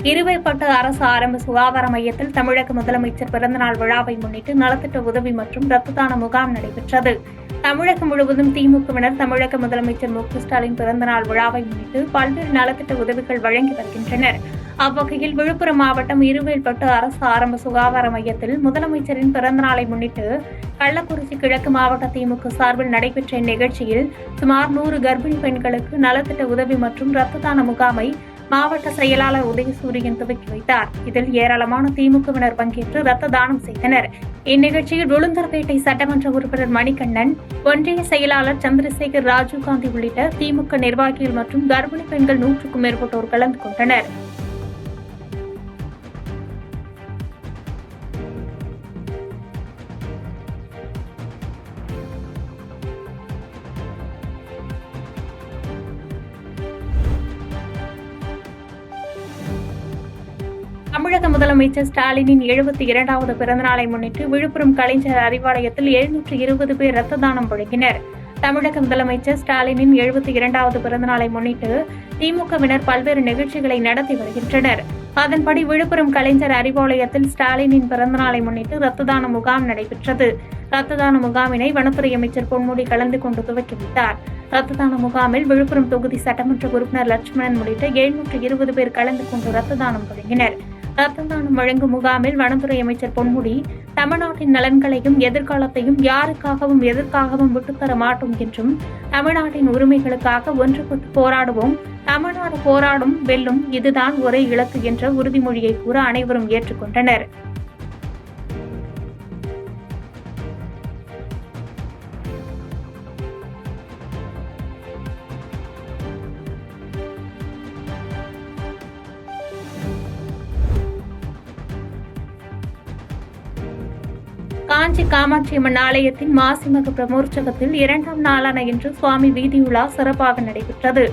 இருவேற்பட்டு அரசு ஆரம்ப சுகாதார மையத்தில் தமிழக முதலமைச்சர் பிறந்தநாள் விழாவை முன்னிட்டு நலத்திட்ட உதவி மற்றும் ரத்த தான முகாம் நடைபெற்றது. தமிழகம் முழுவதும் திமுகவினர் தமிழக முதலமைச்சர் மு க ஸ்டாலின் பிறந்தநாள் விழாவை முன்னிட்டு பல்வேறு நலத்திட்ட உதவிகள் வழங்கி வருகின்றனர். அவ்வகையில் விழுப்புரம் மாவட்டம் இருவேற்பட்டு அரசு ஆரம்ப சுகாதார மையத்தில் முதலமைச்சரின் பிறந்தநாளை முன்னிட்டு கள்ளக்குறிச்சி கிழக்கு மாவட்ட திமுக சார்பில் நடைபெற்ற இந்நிகழ்ச்சியில் சுமார் 100 கர்ப்பிணி பெண்களுக்கு நலத்திட்ட உதவி மற்றும் ரத்த தான முகாமை மாவட்ட செயலாளர் உதயசூரியன் துவக்கி வைத்தார். இதில் ஏராளமான திமுகவினர் பங்கேற்று ரத்த தானம் செய்தனர். இந்நிகழ்ச்சியில் உளுந்தூர்பேட்டை சட்டமன்ற உறுப்பினர் மணிகண்ணன், ஒன்றிய செயலாளர் சந்திரசேகர், ராஜீவ்காந்தி உள்ளிட்ட திமுக நிர்வாகிகள் மற்றும் கர்ப்பிணி பெண்கள் 100க்கும் மேற்பட்டோர் கலந்து கொண்டனர். தமிழக முதலமைச்சர் ஸ்டாலினின் 72வது பிறந்தநாளை முன்னிட்டு விழுப்புரம் கலைஞர் அறிவாலயத்தில் 720 பேர் ரத்த தானம் வழங்கினர். தமிழக முதலமைச்சர் ஸ்டாலினின் 72வது பிறந்தநாளை முன்னிட்டு திமுகவினர் பல்வேறு நிகழ்ச்சிகளை நடத்தி வருகின்றனர். அதன்படி விழுப்புரம் கலைஞர் அறிவாலயத்தில் ஸ்டாலினின் பிறந்தநாளை முன்னிட்டு ரத்த தான முகாம் நடைபெற்றது. ரத்த தான முகாமினை வனத்துறை அமைச்சர் பொன்முடி கலந்து கொண்டு துவக்கி வைத்தார். ரத்த தான முகாமில் விழுப்புரம் தொகுதி சட்டமன்ற உறுப்பினர் லட்சுமணன் உள்ளிட்ட 720 பேர் கலந்து கொண்டு ரத்த தானம் வழங்கினர். ரத்த தானம் வழங்கும் முகாமில் வனத்துறை அமைச்சர் பொன்முடி, தமிழ்நாட்டின் நலன்களையும் எதிர்காலத்தையும் யாருக்காகவும் எதற்காகவும் விட்டுத்தர மாட்டோம் என்றும், தமிழ்நாட்டின் உரிமைகளுக்காக ஒன்றுபட்டு போராடுவோம், தமிழ்நாடு போராடும் வெல்லும், இதுதான் ஒரே இலக்கு என்ற உறுதிமொழியை கூற அனைவரும் ஏற்றுக்கொண்டனர். காஞ்சி காமாட்சியம்மன் ஆலயத்தின் மாசிமக பிரமோற்சவத்தில் 2ஆம் நாளான இன்று சுவாமி வீதியுலா சிறப்பாக நடைபெற்றது.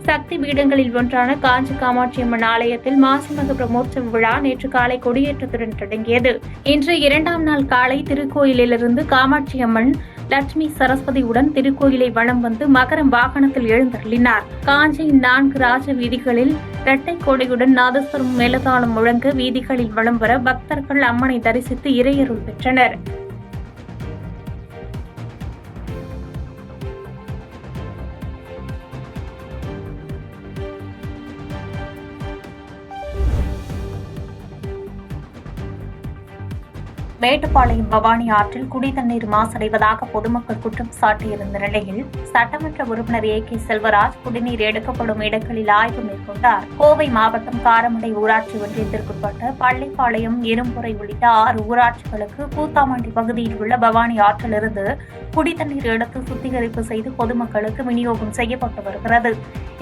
சக்தி பீடங்களில் ஒன்றான காஞ்சி காமாட்சியம்மன் ஆலயத்தில் மாசிமக பிரமோற்சவ விழா நேற்று காலை கொடியேற்றத்துடன் தொடங்கியது. இன்று 2ஆம் நாள் காலை திருக்கோயிலிலிருந்து காமாட்சியம்மன் லட்சுமி சரஸ்வதியுடன் திருக்கோயிலை வலம் வந்து மகரம் வாகனத்தில் எழுந்தருளினார். காஞ்சியின் 4 ராஜ வீதிகளில் இரட்டை கொடியுடன் நாதஸ்வரம் மேலதாளம் முழங்க வீதிகளில் வலம் வர பக்தர்கள் அம்மனை தரிசித்து இறையருள் பெற்றனர். மேட்டுப்பாளையம் பவானி ஆற்றில் குடிதண்ணீர் மாசடைவதாக பொதுமக்கள் குற்றம் சாட்டியிருந்த நிலையில் சட்டமன்ற உறுப்பினர் கே செல்வராஜ் குடிநீர் எடுக்கப்படும் இடங்களில் ஆய்வு மேற்கொண்டார். கோவை மாவட்டம் காரமடை ஊராட்சி ஒன்றியத்திற்குட்பட்ட பள்ளிப்பாளையம், இரும்புரை உள்ளிட்ட 6 ஊராட்சிகளுக்கு கூத்தாமண்டி பகுதியில் உள்ள பவானி ஆற்றிலிருந்து குடிதண்ணீர் எடுத்து சுத்திகரிப்பு செய்து பொதுமக்களுக்கு விநியோகம் செய்யப்பட்டு வருகிறது.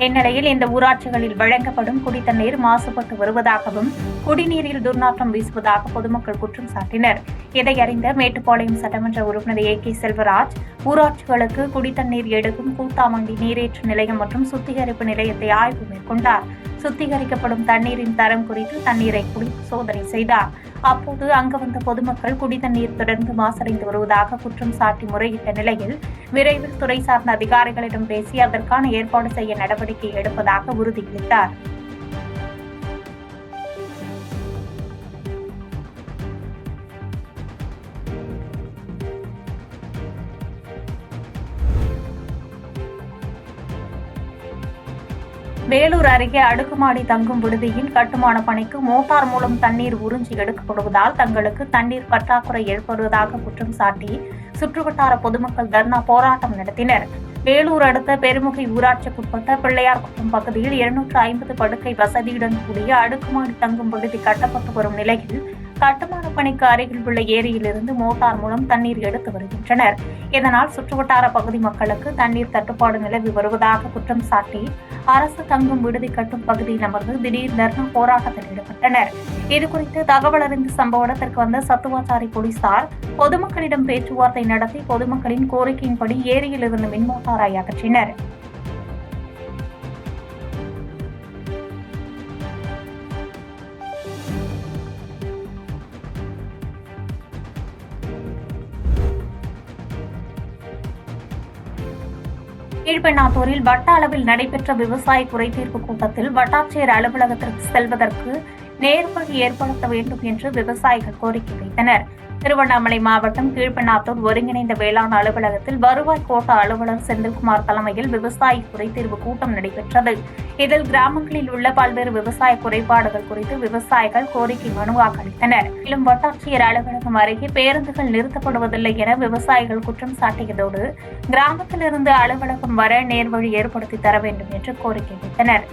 இந்நிலையில் இந்த ஊராட்சிகளில் வழங்கப்படும் குடிதண்ணீர் மாசுபட்டு வருவதாகவும் குடிநீரில் துர்நாற்றம் வீசுவதாக பொதுமக்கள் குற்றம் சாட்டினர். இதையறிந்த மேட்டுப்பாளையம் சட்டமன்ற உறுப்பினர் கே செல்வராஜ் ஊராட்சிகளுக்கு குடிதண்ணீர் எடுக்கும் கூத்தாமண்டி நீரேற்று நிலையம் மற்றும் சுத்திகரிப்பு நிலையத்தை ஆய்வு மேற்கொண்டார். சுத்திகரிக்கப்படும் தண்ணீரின் தரம் குறித்து தண்ணீரை குடித்து சோதனை செய்தார். அப்போது அங்கு வந்த பொதுமக்கள் குடிதண்ணீர் தொடர்ந்து மாசடைந்து வருவதாக குற்றம் சாட்டி முறையிட்ட நிலையில் விரைவில் துறை சார்ந்த அதிகாரிகளிடம் பேசி அதற்கான ஏற்பாடு செய்ய நடவடிக்கை எடுப்பதாக உறுதியளித்தார். வேலூர் அருகே அடுக்குமாடி தங்கும் விடுதியின் கட்டுமான பணிக்கு மோட்டார் மூலம் தண்ணீர் உறிஞ்சி எடுக்கப்படுவதால் தங்களுக்கு தண்ணீர் பற்றாக்குறை ஏற்படுவதாக குற்றம் சாட்டி சுற்றுவட்டார பொதுமக்கள் தர்ணா போராட்டம் நடத்தினர். வேலூர் அடுத்த பெருமுகை ஊராட்சிக்குட்பட்ட பிள்ளையார்குப்பம் பகுதியில் 250 படுக்கை வசதியுடன் கூடிய அடுக்குமாடி தங்கும் விடுதி கட்டப்பட்டு வரும் நிலையில் கட்டுமான பணிக்கு அருகில் உள்ள ஏரியிலிருந்து மோட்டார் மூலம் தண்ணீர் எடுத்து வருகின்றனர். இதனால் சுற்றுவட்டார பகுதி மக்களுக்கு தண்ணீர் தட்டுப்பாடு நிலவி வருவதாக குற்றம் சாட்டி அரசு தங்கும் விடுதி கட்டும் பகுதியில் அமர்ந்து திடீர் தர்ணா போராட்டத்தில் ஈடுபட்டனர். இதுகுறித்து தகவல் அறிந்த சம்பவ இடத்திற்கு வந்த சத்துவாச்சாரி போலீசார் பொதுமக்களிடம் பேச்சுவார்த்தை நடத்தி பொதுமக்களின் கோரிக்கையின்படி ஏரியிலிருந்து மின்மோட்டாரை அகற்றினர். கீழ்பெண்ணாத்தூரில் வட்ட அளவில் நடைபெற்ற விவசாய குறைதீர்ப்பு கூட்டத்தில் வட்டாட்சியர் அலுவலகத்திற்கு செல்வதற்கு நேர்வழி ஏற்படுத்த வேண்டும் என்று விவசாயிகள் கோரிக்கை வைத்தனர். திருவண்ணாமலை மாவட்டம் கீழ்பெண்ணாத்தூர் ஒருங்கிணைந்த வேளாண் அலுவலகத்தில் வருவாய் கோட்ட அலுவலர் செந்தில்குமார் தலைமையில் விவசாய குறைதீர்வு கூட்டம் நடைபெற்றது. இதில் கிராமங்களில் உள்ள பல்வேறு விவசாய குறைபாடுகள் குறித்து விவசாயிகள் கோரிக்கை மனு வாக்களித்தனர். மேலும் வட்டாட்சியர் அலுவலகம் அருகே பேருந்துகள் நிறுத்தப்படுவதில்லை என விவசாயிகள் குற்றம் சாட்டியதோடு கிராமத்திலிருந்து அலுவலகம் வர நேர்வழி ஏற்படுத்தி தர வேண்டும் என்று கோரிக்கை வைத்தனர்.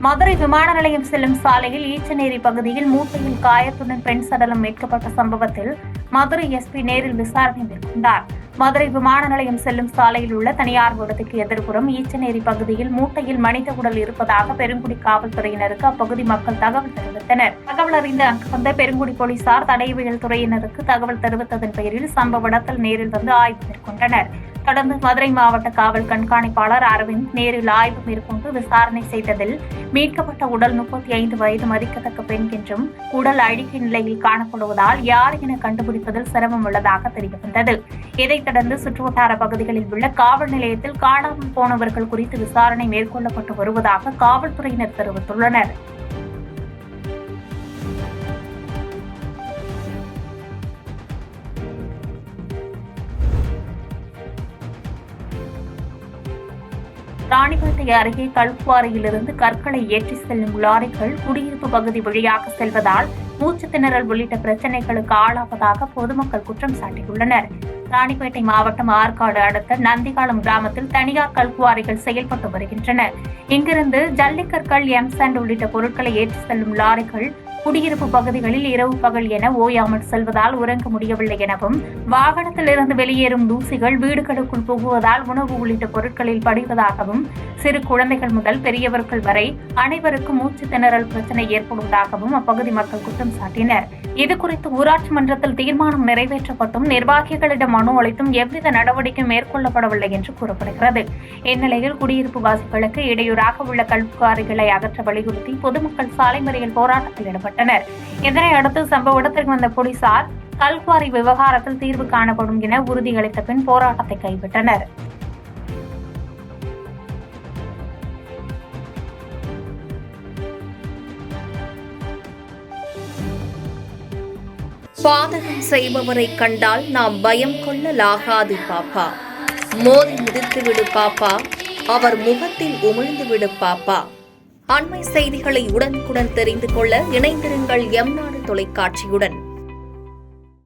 மதுரை விமான நிலையம் செல்லும் சாலையில் ஈச்சநேரி பகுதியில் மூட்டையில் காயத்துடன் பெண் சடலம் மீட்கப்பட்ட சம்பவத்தில் மதுரை எஸ்பி நேரில் விசாரணை மேற்கொண்டார். மதுரை விமான நிலையம் செல்லும் சாலையில் உள்ள தனியார் விடுதிக்கு எதிர்ப்புறம் ஈச்சநேரி பகுதியில் மூட்டையில் மனித உடல் இருப்பதாக பெருங்குடி காவல்துறையினருக்கு அப்பகுதி மக்கள் தகவல் தெரிவித்தனர். தகவல் அறிந்து அங்கு வந்த பெருங்குடி போலீசார் தடயவியல் துறையினருக்கு தகவல் தெரிவித்ததன் பெயரில் சம்பவ இடத்தில் நேரில் வந்து ஆய்வு மேற்கொண்டனர். தொடர்ந்து மதுரை மாவட்ட காவல் கண்காணிப்பாளர் அரவிந்த் நேரில் ஆய்வு மேற்கொண்டு விசாரணை செய்ததில் மீட்கப்பட்ட உடல் 35 வயது மதிக்கத்தக்க பெண் என்றும் உடல் அழுகிய நிலையில் காணப்படுவதால் யார் என கண்டுபிடிப்பதில் சிரமம் உள்ளதாக தெரியவந்தது. இதைத் தொடர்ந்து சுற்றுவட்டார பகுதிகளில் உள்ள காவல் நிலையத்தில் காணாமல் போனவர்கள் குறித்து விசாரணை மேற்கொள்ளப்பட்டு வருவதாக காவல்துறையினர் தெரிவித்துள்ளனர். ராணிப்பேட்டை அருகே கல்குவாரியிலிருந்து கற்களை ஏற்றி செல்லும் லாரிகள் குடியிருப்பு பகுதி வழியாக செல்வதால் மூச்சு திணறல் உள்ளிட்ட பிரச்சினைகளுக்கு ஆளாவதாக பொதுமக்கள் குற்றம் சாட்டியுள்ளனர். ராணிப்பேட்டை மாவட்டம் ஆற்காடு அடுத்த நந்திகாலம் கிராமத்தில் தனியார் கல்குவாரிகள் செயல்பட்டு வருகின்றன. இங்கிருந்து ஜல்லிக்கற்கள், எம்சாண்ட் உள்ளிட்ட பொருட்களை ஏற்றி செல்லும் லாரிகள் குடியிருப்பு பகுதிகளில் இரவு பகல் என ஓயாமல் செல்வதால் உறங்க முடியவில்லை எனவும், வாகனத்திலிருந்து வெளியேறும் தூசிகள் வீடுகளுக்குள் புகுவதால் உணவு உள்ளிட்ட பொருட்களில் படிவதாகவும், சிறு குழந்தைகள் முதல் பெரியவர்கள் வரை அனைவருக்கும் மூச்சு திணறல் பிரச்சினை ஏற்படுவதாகவும் அப்பகுதி மக்கள் குற்றம் சாட்டினர். இதுகுறித்து ஊராட்சி மன்றத்தில் தீர்மானம் நிறைவேற்றப்பட்டும் நிர்வாகிகளிடம் மனு அளித்தும் எவ்வித நடவடிக்கை மேற்கொள்ளப்படவில்லை என்று கூறப்படுகிறது. இந்நிலையில் குடியிருப்பு வாசிகளுக்கு இடையூறாக உள்ள கல்குவாரிகளை அகற்ற வலியுறுத்தி பொதுமக்கள் சாலை மறியல் போராட்டத்தில் ஈடுபட்டனர். இதனை அடுத்து சம்பவ இடத்திற்கு வந்த போலீசார் கல்குவாரி விவகாரத்தில் தீர்வு காணப்படும் என உறுதியளித்த பின் போராட்டத்தை கைவிட்டனர். பாதகம் செய்பவரை கண்டால் நாம் பயம் கொள்ளலாகாது பாப்பா. மோதி மிதித்துவிடு பாப்பா, அவர் முகத்தில் உமிழ்ந்துவிடு பாப்பா. அண்மை செய்திகளை உடனுக்குடன் தெரிந்து கொள்ள இணைந்திருங்கள் எம் நாடு தொலைக்காட்சியுடன்.